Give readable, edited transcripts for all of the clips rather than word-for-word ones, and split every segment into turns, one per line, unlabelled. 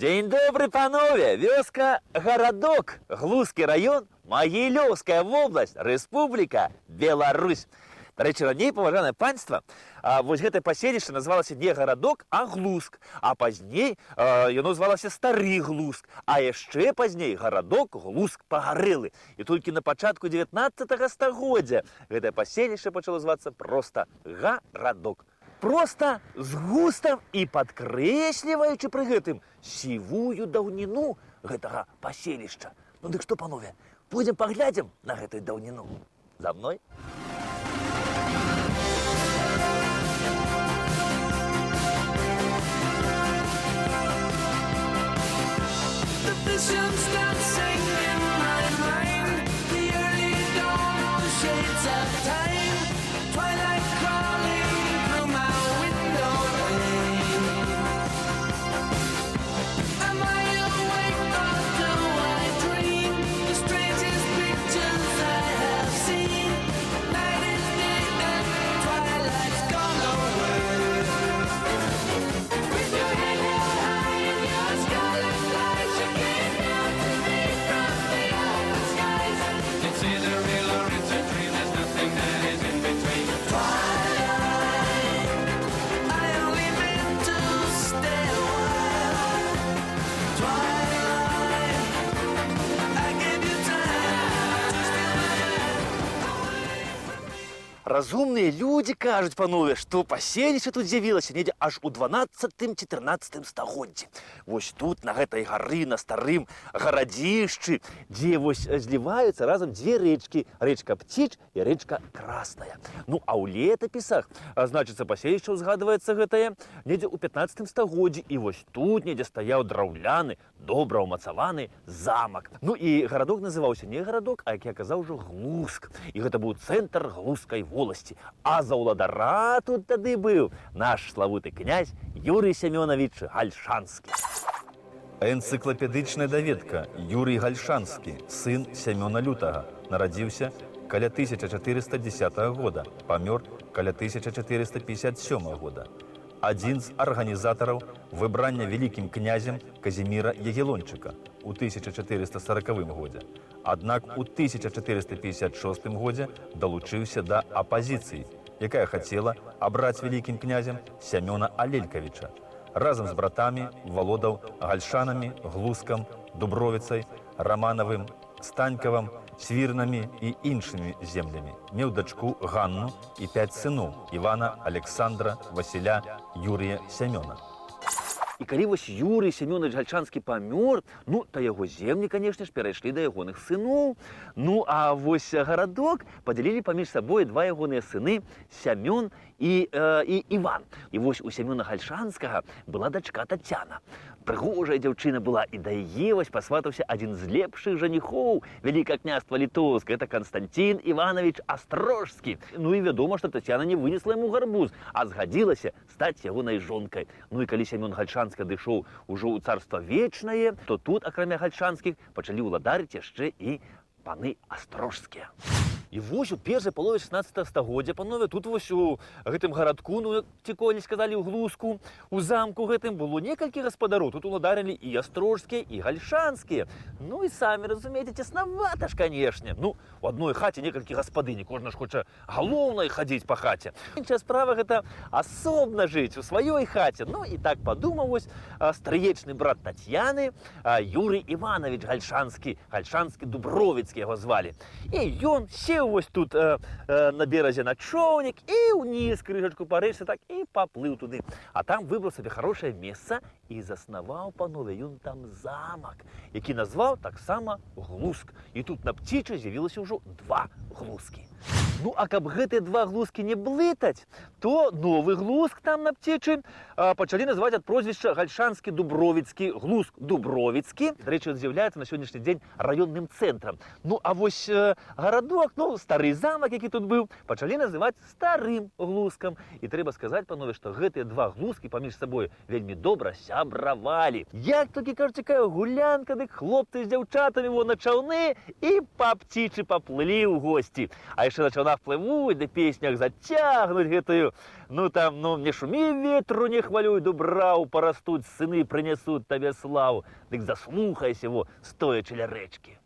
Дзень добры, панове! Вёска Гарадок, Глузкі раён, Магілёўская вобласць, Рэспубліка Беларусь. Дарэчы, раней, паважанае панства, вось гэтае паселішча называлася не Гарадок, а Глузк. А пазней яно звалася Стары Глузк. А яшчэ пазней Гарадок Глузк пагарэлы. І толькі на пачатку 19-го стагоддзя гэтае паселішча пачало звацца проста Гарадок. Проста з густам і падкрэсліваючы пры гэтым сівую даўніну гэтага паселішча. Ну дык што, панове, пойдзем паглядзім на гэтую даўніну. За мной. Разумныя людзі кажуць, панове, што паселішча тут з'явілася недзе аж у 12-14 стагоддзі. Вось тут, на гэтай гары, на старым гарадзішчы, дзе вось зліваюцца разам дзве рэчкі, рэчка Пціч і рэчка Красная. Ну, а ў летапісах, значыцца, паселішча ўзгадваецца гэтае недзе ў 15 стагоддзі, і вось тут недзе стаяў драўляны, добра ўмацаваны замак. Ну, і гарадок называўся не гарадок, а, як я казаў, ужо Глузк. І гэта быў цэнтр глузскай воласці. А за ўладара тут тады быў наш славуты князь Юрый Семёнович Гальшанскі.
Энцыклапедычная даведка. Юрый Гальшанскі, сын Сямёна Лютага, нарадзіўся каля 1410 года, памёр каля 1457 года. Адзін з арганізатараў выбрання вялікім князем Казіміра Ягелончыка ў 1440 годзе. Аднак у 1456 годзе далучыўся да апазіцыі, якая хацела абраць вялікім князем Сямёна Алелькавіча. Разам з братамі валодаў Гальшанамі, Глузкам, Дубровіцай, Раманавым, Станькавым, Свірнамі і іншымі землямі. Меў дачку Ганну і 5 сыноў – Івана, Александра, Васіля, Юрія, Сямёна.
І калі вось Юрый Семёнович Гальшанскі памёр, ну, то яго землі, канешне ж, перайшлі да ягоных сыноў. Ну, а вось гарадок падзялілі паміж сабой два ягоныя сыны Сямён і Іван. І вось у Семёна Гальшанскага была дачка Тацяна. Прыгожая дзяўчына была, і да яе вось пасватаўся адзін з лепшых жаніхоў Вялікае княства Літоўска. Гэта Канстантин Іванович Астрожскі. Ну і вядома, што Тацяна не вынесла яму гарбуз, а згадзілася стаць ягонай жонкай. Ну і калі Семён Гальшанскі адышоў ужо ў царства вечнае, то тут, акрамя гальшанскіх, пачалі ўладарыць яшчэ і паны Астрожскія. І вось у першай палове 16 стагоддзя, панове, тут вось у гэтым гарадку, ну, ці колись сказалі, ў Глузку, у замку гэтым было некалькі гаспадароў. Тут уладарылі і Астрожскія, і Гальшанскія. Ну і самі разумееце, цеснавата ж, канешне. Ну, у адной хаце некалькі гаспадыні, кожна ж хоча галоўнай хадзіць па хаце. Іншая справа гэта асобна жыць у сваёй хаце. Ну і так падумаў вось стрыечны брат Тацьяны, Юрый Іванович Гальшанскі, Гальшанскі Дубровіцкі яго звалі. І ён сеў вось тут на беразе на човнік і ўніз крыжачку па рэчцы так і паплыў туды. А там выбраў сабе хорошае месца і заснаваў, панове, ён там замак, які назваў таксама Глузк. І тут на Пцічы з'явілася ўжо два Глузкі. Ну, а каб гэтыя два Глузкі не блытаць, то новы Глузк там на Пцічы пачалі называць ад прозвішча Гальшанскі Дубровіцкі Глузк Дубровіцкі. Дарэчы, ён з'яўляецца на сённяшні дзень раённым цэнтрам. Ну, а вось гарадок, ну, стары замак, які тут быў, пачалі называць Старым Глузкам. І трэба сказаць, панове, што гэтыя два Глузкі паміж сабой вельмі добра сябравалі. Як толькі, кажуть, якая гулянка, дык хлопцы з дзяўчатамі во на чаўны і па птічы паплылі ў госці. А яшчэ на чаўнах плывуць, ды песнях зацягнуць гэтую. Ну там, ну, не шумі ветру, не хвалюй, дубраў, парастуць сыны, прынясуць табе славу. Дык заслухайся во, стоячы ля рэчкі.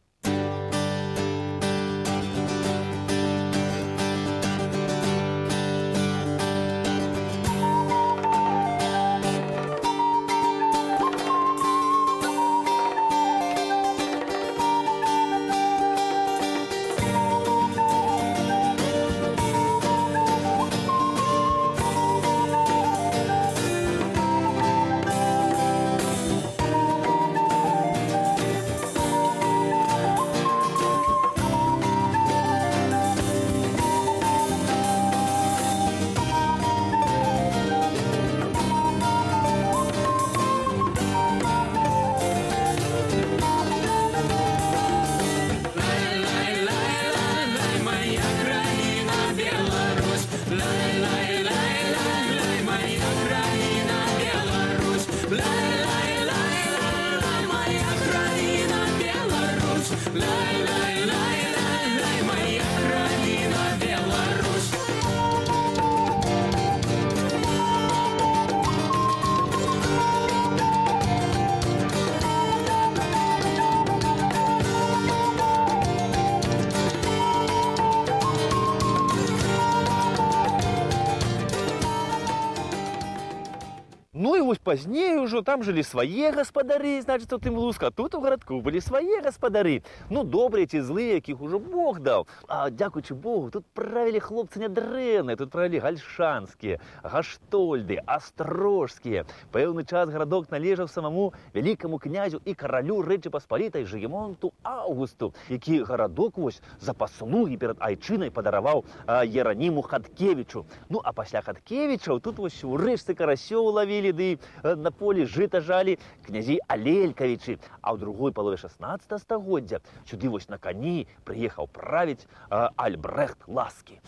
Ну і вось пазней ужо там жылі свае гаспадары, значыць, у тым Луску, а тут у гарадку былі свае гаспадары. Ну, добрыя ці злыя, якіх ужо Бог даў. А дзякуючы Богу, тут правілі хлопцы нядрэнныя, тут правілі гальшанскія, гаштольды, астрожскія. Пэўны час гарадок належаў самому вялікаму князю і каралю Рэчы Паспалітай Жыгімонту Аўгусту, які гарадок вось за паслугі перад айчынай падараваў Ераніму Хаткевічу. Ну, а пасля Хаткевічаў тут вось у рэчцы карасёў лавілі, ды на полі жыта жалі князі Алелькавічы. А ў другой палове 16 стагоддзя сюды вось на кані прыехаў правіць Альбрэхт Ласкі.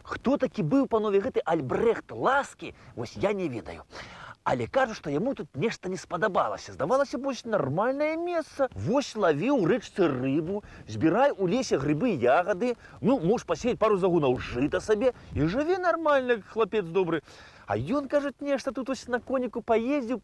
Хто такі быў, панове, гэты Альбрэхт Ласкі, вось я не ведаю. Але кажу, што яму тут нешта не спадабалася. Здавалася, вось нармальнае месца. Вось лавіў у рэчцы рыбу, збірай у лесе грыбы і ягады, ну, можаш пасеяць пару загунаў жыта сабе і жыве нармальна, хлапец добры. А ён, кажуць, нешта тут ось на коніку паездзіў,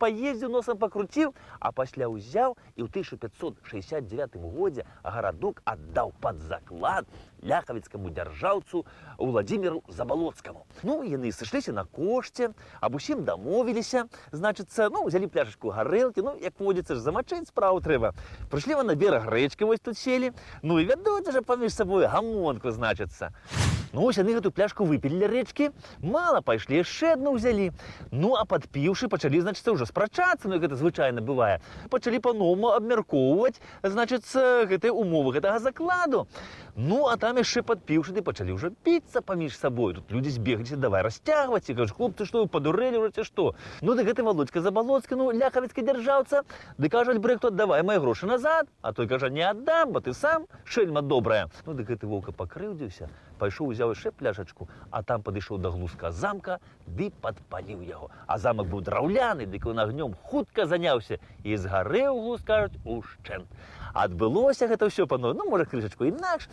носам пакруціў, а пасля ўзяў і ў 1569 годзе гарадок аддаў пад заклад ляхавіцкаму дзяржаўцу Уладзіміру Забалоцкаму. Ну, яны сышліся на кошце, аб усім дамовіліся, значыцца, ну, взялі пляшачку гарэлкі, ну, як водзіцца ж, замачыць справу трэба. Прыйшлі на бераг рэчкі, вось тут селі, ну, і вядуць жа паміж сабой гамонку, значыцца. Ну, ось яны гэту пляшку выпілі ля рэчкі, мала пайшлі, яшчэ адну ўзялі. Ну, а падпіўшы, пачалі, значыцца, ўжо спрачацца, ну, як гэта звычайна бывае. Пачалі па-новаму абмяркоўваць, значыцца, гэтыя умовы гэтага закладу. Ну, а там яшчэ падпіўшы, ды пачалі ўжо біцца паміж сабой. Тут людзі збегліся, давай расцягваць, і кажуць, хлопцы, што вы падурэлі, ці што? Ну, ды гэты Володька Забалоцкі, ну, ляхавіцкі дзяржаўца, ды кажа Альбрэхту, аддавай мае грошы назад, а той кажа, не аддам, бо ты сам шэльма добрая. Ну, ды гэты воўка пакрыўдзіўся, пайшоў, узяў яшчэ пляшачку, а там падышоў да глузка замка, ды падпаліў яго. А замак быў драўляны, дык ён агнём хутка заняўся, і згарэў глуз, кажуць, ушчэнт. Адбылося гэта ўсё, панове, ну, можа, крышачку інакш,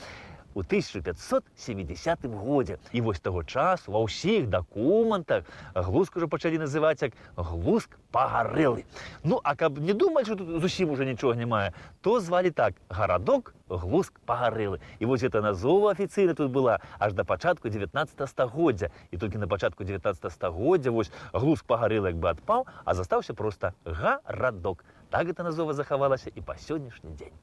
у 1570 годзе. І вось таго часу ва ўсіх дакументах глузк ужо пачалі называць як глузк пагарэлы. Ну, а каб не думаць, што тут зусім уже нічога не мае, то звалі так гарадок глузк пагарэлы. І вось гэта назова афіцыйна тут была аж да пачатку 19 стагоддзя. І толькі на пачатку 19 стагоддзя вось глузк пагарэлы як бы адпаў, а застаўся проста гарадок. Так гэта назова захавалася і па сённяшні дзень.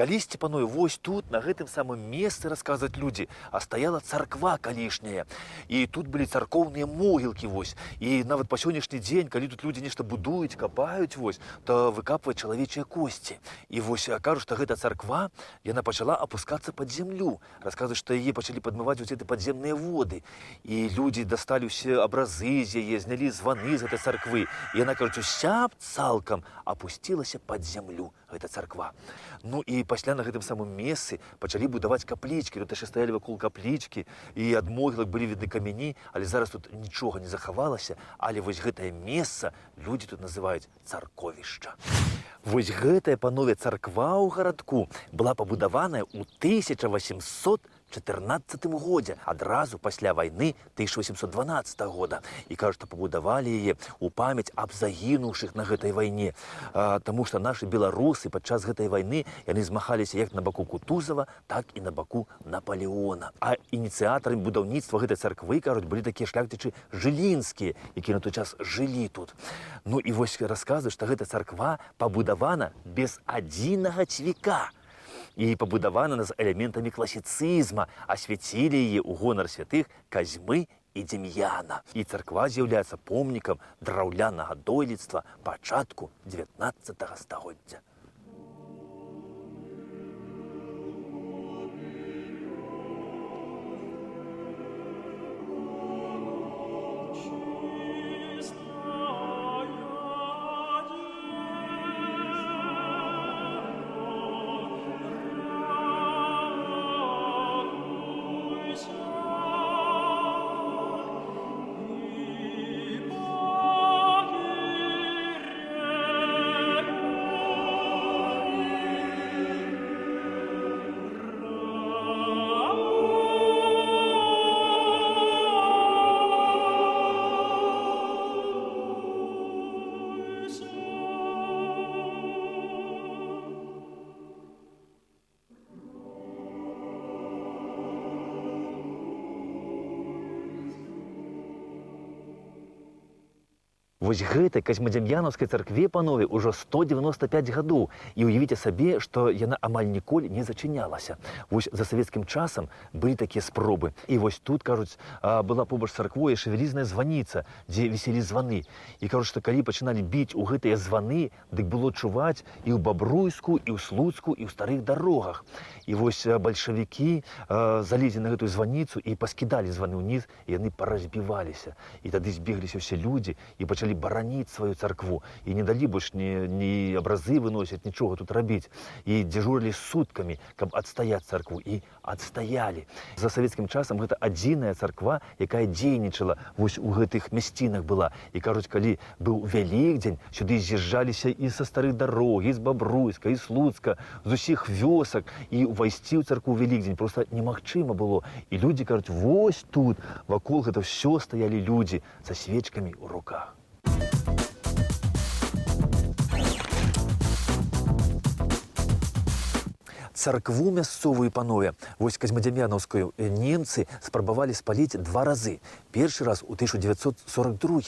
Калісьці, панове, вось тут, на гэтым самым месцы, расказваюць людзі, а стаяла царква калішняя. І тут былі царкоўныя могілкі, вось. І нават па сённяшні дзень, калі тут людзі нешта будуюць, капаюць, вось, то выкапваюць чалавечыя косці. І вось кажуць, што гэта царква, яна пачала апускацца пад зямлю. Расказваюць, што яе пачалі падмываць вось эти падземныя воды. І людзі дасталі ўсе абразы з яе, знялі званы з гэтай царквы. І яна, кажуць, уся цалкам апусцілася пад зямлю, гэта царква. Ну і пасля на гэтым самым месцы пачалі будаваць каплічкі. Тут яшчэ стаялі вакол каплічкі, і ад могілак былі видны камяні, але зараз тут нічога не захавалася. Але вось гэтае месца людзі тут называюць царковішча. Вось гэтая, панове, царква ў гарадку была пабудаваная ў 1814 годзе, адразу пасля вайны 1812 года. І кажуць, што пабудавалі яе ў памяць аб загінуўшых на гэтай вайне. Таму што нашы беларусы падчас гэтай вайны яны змагаліся як на баку Кутузава, так і на баку Напалеона. А ініцыятарамі будаўніцтва гэтай царквы, кажуць, былі такія шляхцічы жылінскія, якія на той час жылі тут. Ну і вось расказваюць, што гэта царква пабудавана без адзінага цвіка. І пабудавана з элементамі класіцызма, асвяцілі яе ў гонар святых Казьмы і Дем'яна. І царква з'яўляецца помнікам драўлянага дойлідства пачатку 19 стагоддзя. Вось гэтай Казьмадзем'янаўскай царкве, панове, ужо 195 гадоў. І уявіце сабе, што яна амаль ніколі не зачынялася. Вось за савецкім часам былі такія спробы. І вось тут, кажуць, была побач з царквой яшчэ вялізная званіца, дзе віселі званы. І кажуць, што калі пачыналі біць у гэтыя званы, дык было чуваць і ў Бабруйску, і ў Слуцку, і ў старых дарогах. І вось бальшавікі залезлі на гэтую званіцу і паскідалі званы ўніз, і яны паразбіваліся. І тады збегліся ўсе людзі і пачалі бараніць сваю царкву. І не далі больш ні абразы выносіць, нічога тут рабіць. І дзяжурылі суткамі, каб адстаяць царкву. І адстаялі. За савецкім часам гэта адзіная царква, якая дзейнічала вось у гэтых мясцінах была. І кажуць, калі быў Вялікдзень, сюды з'язджаліся і са старых дарог, і з Бабруйска, і Слуцка, з усіх вёсак. І увайсці ў царкву Вялікдзень проста немагчыма было. І людзі, кажуць, вось тут, вакол гэта ўсё стаялі людзі са свечкамі ў руках. Царкву мясцовую, панове, вось Казьмадзем'янаўскую, немцы спрабавалі спаліць 2 разы. Першы раз у 1942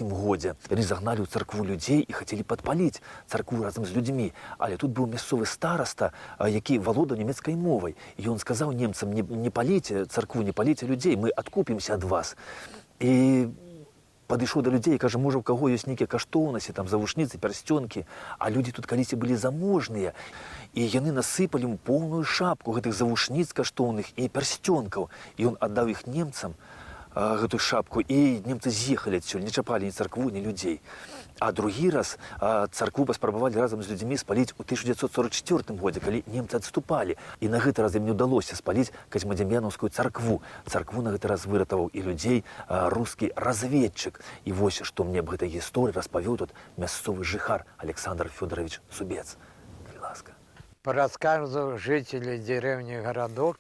годзе. Яны загналі ў царкву людзей і хацелі падпаліць царкву разам з людзьмі. Але тут быў мясцовы стараста, які валодаў нямецкай мовай. І ён сказаў немцам, не паліце царкву, не паліце людзей, мы адкупімся ад вас. І падышоў да людзей і кажа, можа, у каго ёсць нейкія каштоўнасці, там завушніцы, пярсцёнкі, а людзі тут калісьці былі заможныя. І яны насыпалі ему поўную шапку гэтых завушніц каштоўных і пярсцёнкаў. І ён аддаў іх немцам, гэтую шапку, і немцы з'ехалі адсюль, не чапалі ні царкву, ні людзей. А другі раз царкву паспрабавалі разам з людзьмі спаліць у 1944 годзе, калі немцы адступалі. І на гэты раз ім не ўдалося спаліць Казьмадзем'янаўскую царкву. Царкву на гэты раз выратаваў і людзей рускі разведчык. І вось што мне аб гэтай гісторыі распавёў тут мясцовы жыхар Александр Фёдорович Субец. Ласка.
По рассказу жителей деревни Городок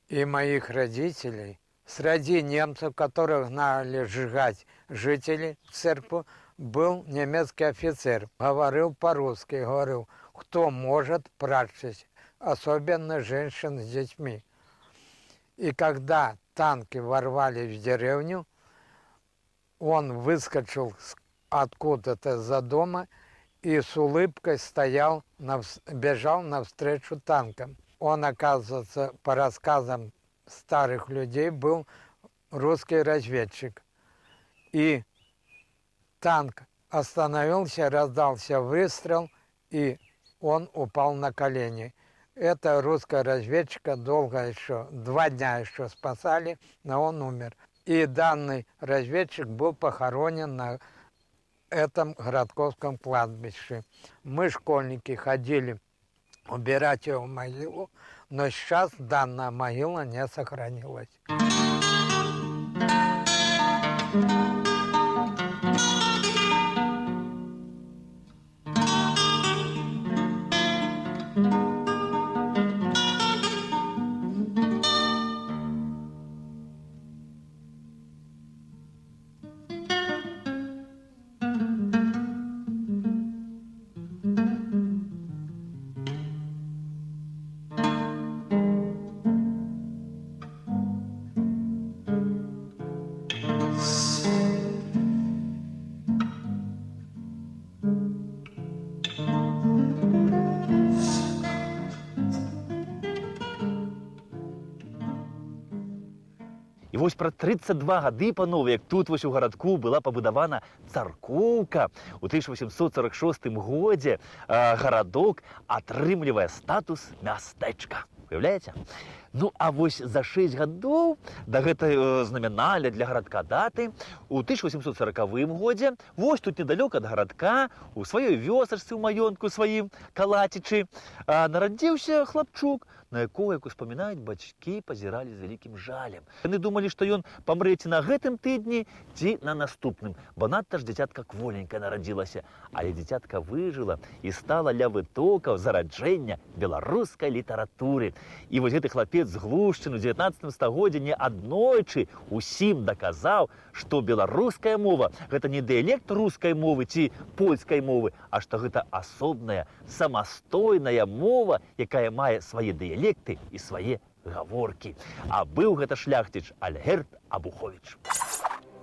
и моих родителей, среди немцев, которых гнали сжигать жителей в церковь, был немецкий офицер. Говорил по-русски, говорил, кто может прачься, особенно женщин с детьми. И когда танки ворвались в деревню, он выскочил откуда-то за дома и с улыбкой бежал навстречу танкам. Он, оказывается, по рассказам старых людей, был русский разведчик. И танк остановился, раздался выстрел, и он упал на колени. Это русского разведчика долго еще, 2 дня еще спасали, но он умер. И данный разведчик был похоронен на этом городковском кладбище. Мы, школьники, ходили убирать его могилу, но сейчас данная могила не сохранилась.
І вось пра 32 гады, панове, як тут вось у гарадку была пабудавана царкоўка. У 1846 годзе гарадок атрымлівае статус мястэчка. Уяўляеце? Ну, а вось за 6 гадоў да гэтай знамянальнай для гарадка даты у 1840 годзе вось тут недалёка ад гарадка у сваёй вёсачцы ў маёнтку сваім Калатічы нарадзіўся хлапчук, на якога, як успамінаюць бацькі, пазіралі з вялікім жалем. Яны думалі, што ён памрэ ці на гэтым тыдні, ці на наступным, бо надта ж дзіцятка кволенькая нарадзілася. Але дзіцятка выжыла і стала ля вытокаў зараджэння беларускай літаратуры. І вось гэты хлапец з Глушчыны ў 19 стагоддзі не аднойчы усім даказаў, што беларуская мова – гэта не дыялект рускай мовы ці польскай мовы, а што гэта асобная, самастойная мова, якая мае свае дыялекты і свае гаворкі. А быў гэта шляхціч Альгерд Абуховіч.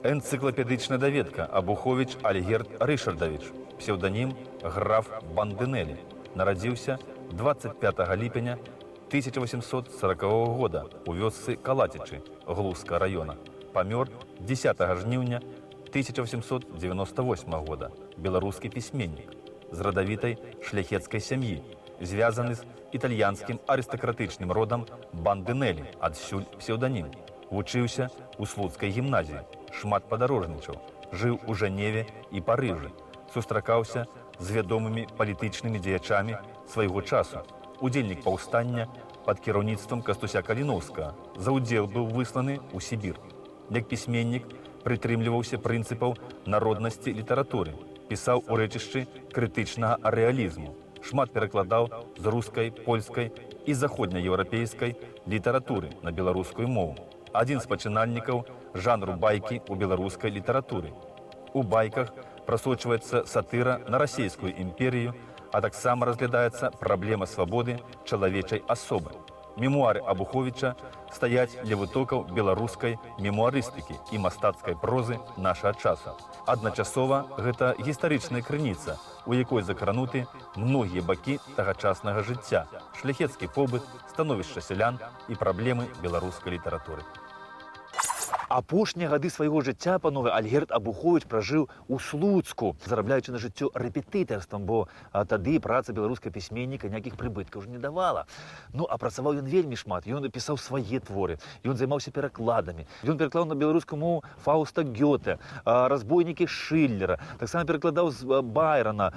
Энцыклапедычная даведка Абуховіч Альгерд Рышардавіч, псеўданім граф Бандынэлі, нарадзіўся 25 ліпеня 1840 года у вёсцы Калатічы Глузскага района. Памёр 10 жніўня 1898 года. Беларускі пісьменнік з радавітай шляхецкай сям'і, звязаны з італьянскім арыстакратычным родам Бандынэлі, адсюль псеўданім. Вучыўся ў Слуцкай гімназіі, шмат падарожнічаў, жыў у Жаневе і Парыжы, сустракаўся з вядомымі палітычнымі дзеячамі свайго часу. Удзельнік паўстання пад кіраўніцтвам Кастуся Каліноўскага, за ўдзел быў высланы ў Сібір. Як пісьменнік прытрымліваўся прынцыпаў народнасці літаратуры, пісаў у рэчышчы крытычнага рэалізму, шмат перакладаў з рускай, польскай і заходнееўрапейскай літаратуры на беларускую мову. Адзін з пачынальнікаў жанру байкі ў беларускай літаратуры. У байках прасочваецца сатыра на расійскую імперію, а таксама разглядаецца праблема свабоды чалавечай асобы. Мемуары Абуховіча стаяць ля вытокаў беларускай мемуарыстыкі і мастацкай прозы нашага часу. Адначасова гэта гістарычная крыніца, у якой закрануты многія бакі тагачаснага жыцця, шляхецкі побыт, становішча сялян і праблемы беларускай літаратуры.
Апошнія гады свайго жыцця, панове, Альгерд Абуховіч пражыў у Слуцку, зарабляючы на жыццё рэпетытарствам, бо тады праца беларускага пісьменніка ніякіх прыбыткаў ўжо не давала. Ну, а працаваў ён вельмі шмат, ён напісаў свае творы, ён займаўся перакладамі. Ён пераклаў на беларускую мову Фауста Гёте, разбойнікі Шиллера, таксама перакладаў з Байрона,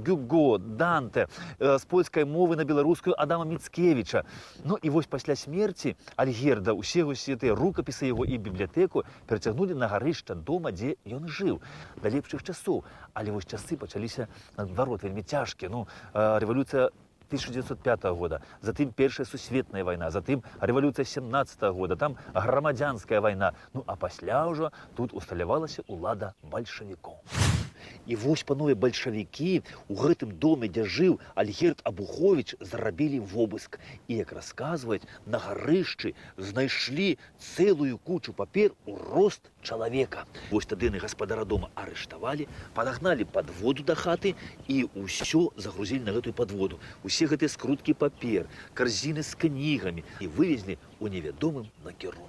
Гюго, Данте, з польскай мовы на беларускую Адама Міцкевіча. Ну, і вось пасля смерці Альгерда усе гэтыя рукапісы яго і бібліятэку перацягнулі на гарышча дома, дзе ён жыў, да лепшых часоў. Але вось часы пачаліся наадварот вельмі цяжкія. Ну, рэвалюцыя 1905 года, затым Першая сусветная вайна, затым рэвалюцыя 17 года, там грамадзянская вайна. Ну, а пасля ўжо тут усталявалася ўлада бальшавікоў. І вось, панове, бальшавікі у гэтым доме, дзе жыў Альгерд Абуховіч, зрабілі вобыск. І, як расказваюць, на гарышчы знайшлі цэлую кучу папер у рост чалавека. Вось тады яны гаспадара дома арыштавалі, падагналі падводу да хаты і ўсё загрузілі на гэтую падводу. Усе гэтыя скруткі папер, карзіны з кнігамі і вывезлі ў невядомым накірунку.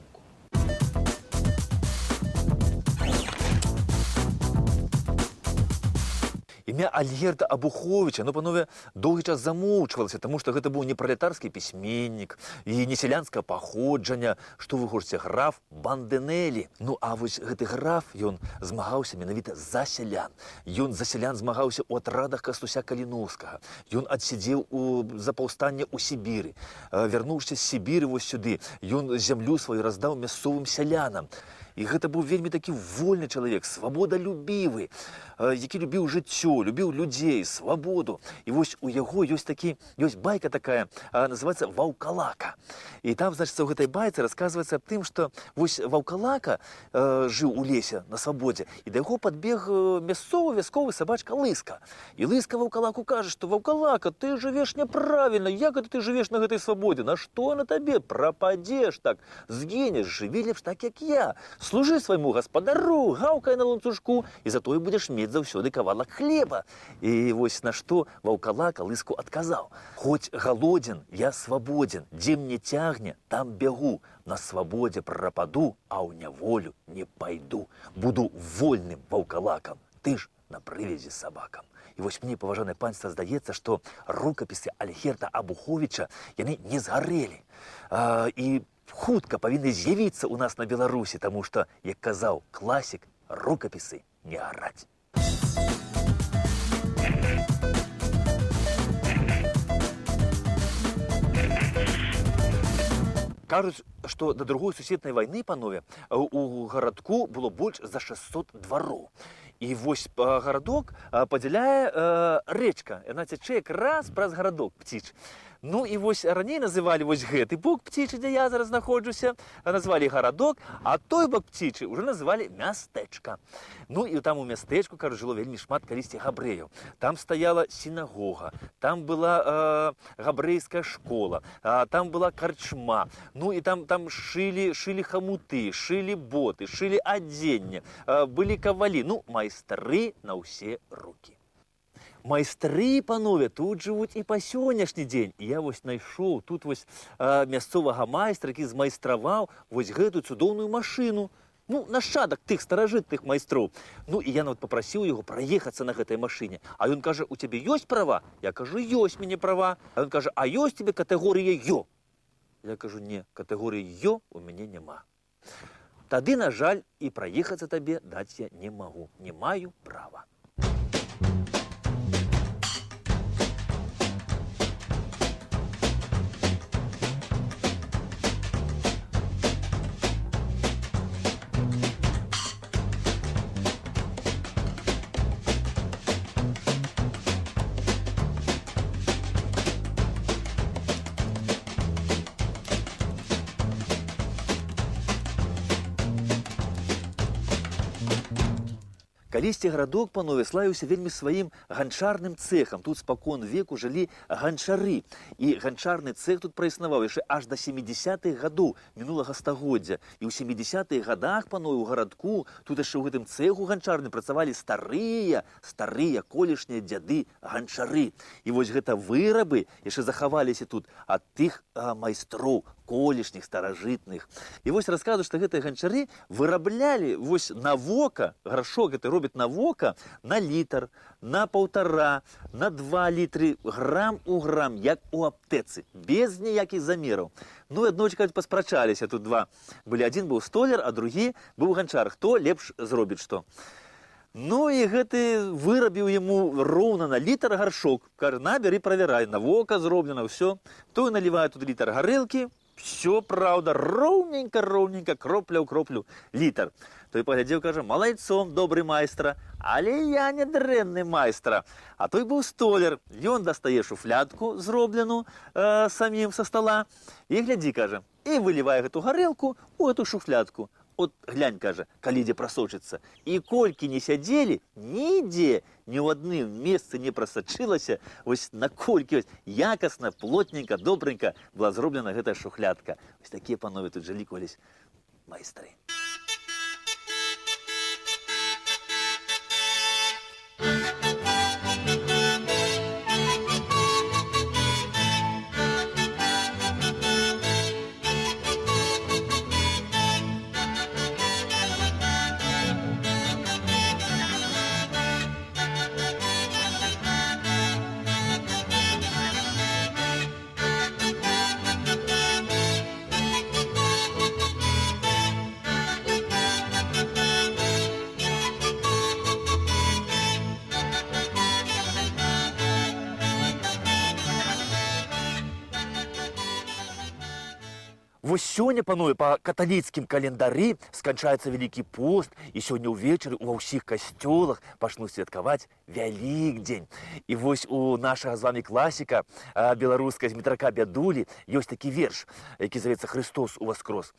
Імя Альгерда Абуховіча, панове, доўгі час замоўчвалася, таму што гэта быў не пралетарскі пісьменнік і не сялянскае паходжання, што вы хочаце, граф Бандэнэлі. А вось гэты граф, ён змагаўся менавіта за сялян. Ён за сялян змагаўся ў атрадах Кастуся Каліноўскага. Ён адсядзеў за паўстанне ў Сібіры. Вярнуўшыся з Сібіры вось сюды, ён зямлю сваю раздаў мясцовым сялянам. І гэта быў вельмі такі вольны чалавек, свабодалюбівы, які любіў жыццё, любіў людзей, свабоду. І вось у яго ёсць байка такая, называецца «Ваўкалака». І там, значыцца, у гэтай байцы расказваецца аб тым, што вось Ваўкалака жыў у лесе на свабодзе, і да яго падбег мясцовы вясковы сабачка Лыска. І Лыска Ваўкалаку кажа, што «Ваўкалака, ты жывеш няправільна, як гэта ты жывеш на гэтай свабодзе? На што на табе? Прападзеш так, згінеш, жыві лепш так, як я. Служы свайму гаспадару, гаўкай на ланцужку, і затое будзеш мець заўсёды кавалак хлеба». І вось на што Ваўкалака Лыску адказаў: «Хоць галодзен, я свабодзен, дзе мне цягне, там бягу, на свабодзе прападу, а ў няволю не пайду. Буду вольным ваўкалакам, ты ж на прывязі з сабакам». І вось мне, паважанае панства, здаецца, што рукапісы Альгерда Абуховіча, яны не згарэлі. І хутка павінны з'явіцца ў нас на Беларусі, таму што, як казаў класік, рукапісы не гараць. Кажуць, што да другой сусветнай вайны, панове, у гарадку было больш за 600 двароў. І вось гарадок падзяляе рэчка. Яна цячэ якраз праз гарадок Пціч. І вось раней называлі вось гэты бок Пцічы, дзе я зараз знаходжуся, назвалі гарадок, а той бок Пцічы ўжо называлі мястэчка. І там у мястэчку, кажу, жыло вельмі шмат калісьці габрэяў. Там стаяла сінагога, там была габрэйская школа, там была карчма. І там шылі хамуты, шылі боты, шылі адзенне, былі кавалі, майстры на ўсе рукі. Майстры, панове, тут жывуць і па сённяшні дзень. І я вось знайшоў тут вось мясцовага майстра, які змайстраваў вось гэтую цудоўную машыну. Нашчадак тых старажытных майстроў. І я нават папрасіў яго праехацца на гэтай машыне. А ён кажа: «У цябе ёсць права?» Я кажу: «Ёсць мяне права». А ён кажа: «А ёсць тебе катэгорыя Ё?» Я кажу: «Не, катэгорыі Ё у мяне няма. Тады, на жаль, і праехацца табе даць я не магу, не маю права». Калісьці гарадок, панове, славіўся вельмі сваім ганчарным цэхам. Тут спакон веку жылі ганчары. І ганчарны цэх тут праіснаваў яшчэ аж да 70-х гадоў мінулага стагоддзя. І ў 70-х гадах, панове, у гарадку, тут яшчэ ў гэтым цэху ганчарным працавалі старыя колішнія дзяды ганчары. І вось гэта вырабы яшчэ захаваліся тут ад тых майстроў, колішніх, старажытных. І вось расказваю, што гэтыя ганчары выраблялі вось на вока, гаршок гэты робяць на вока, на літр, на 1,5, на 2 літры, грам у грам, як у аптэцы, без ніякіх замераў. Аднойчы, кажуць, паспрачаліся тут два. Адзін быў столяр, а другі быў ганчар. Хто лепш зробіць што? І гэты вырабіў яму роўна на літр гаршок. Кажа: «На, бяры, правярай, на вока зроблена, ўсё». Той налівае тут літр гарэлкі, все, правда, роўненька, кропля ў кроплю літр. Той паглядзеў, кажа: «Малайцом, добры майстра, але я не дрэнны майстра». А той быў столяр. Ён дастае шуфлядку, зроблену самім са стала, і глядзі, кажа, і вылівае гэту гарэлку ў эту шуфлядку. от глянь, кажа, калі ідзе прасочыцца. І колькі не сядзелі, нідзе, ні ў адным месцы не прасачылася, вось наколькі вось якасна, плотненька, добренька была зроблена гэтая шухлядка. Вось такія панове тут жылі колись майстры. Вось сёння, панове, па каталіцкім календары сканчаецца Вялікі пост, і сёння ўвечары ва ўсіх касцёлах пачнуць святкаваць Вялікдзень. І вось у нашага з вамі класіка беларускага Змітрака Бядулі ёсць такі верш, які завецца «Христос уваскрос».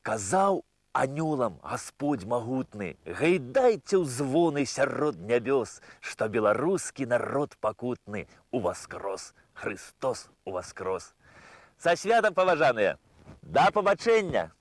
Казаў анёлам Гасподзь магутны: «Гайдайце ў звоны сярод нябёс, што беларускі народ пакутны уваскрос, Христос уваскрос». Са святам, паважаныя! Да пабачэння!